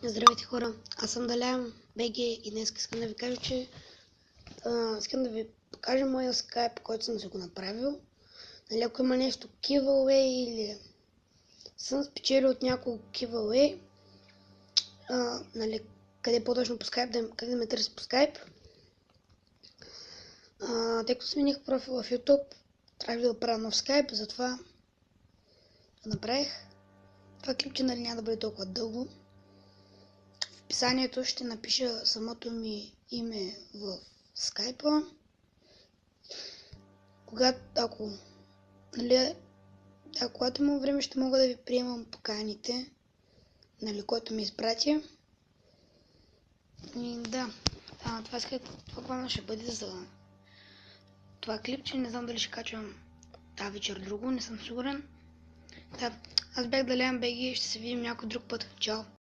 Здравейте хора, аз съм Далян БГ и днес искам да ви кажа, че искам да ви покажа моя скайп, който съм си го направил. Нали, ако има нещо giveaway или съм спечелил от няколко giveaway, нали, къде по-точно по скайп, как да ме търси по скайп. Тъй като смених профил в YouTube, трябва да правя нов скайп, затова го направих. Това клипче нали няма да бъде толкова дълго. В описанието ще напиша самото ми име в скайпа. Когато има време, ще мога да ви приемам поканите, нали, който ми изпрати. И да, това плана ще бъде за това клипче. Не знам дали ще качвам тази вечер друго, не съм сигурен. Да, аз бях Далян БГ и ще се видим някой друг път. Чао!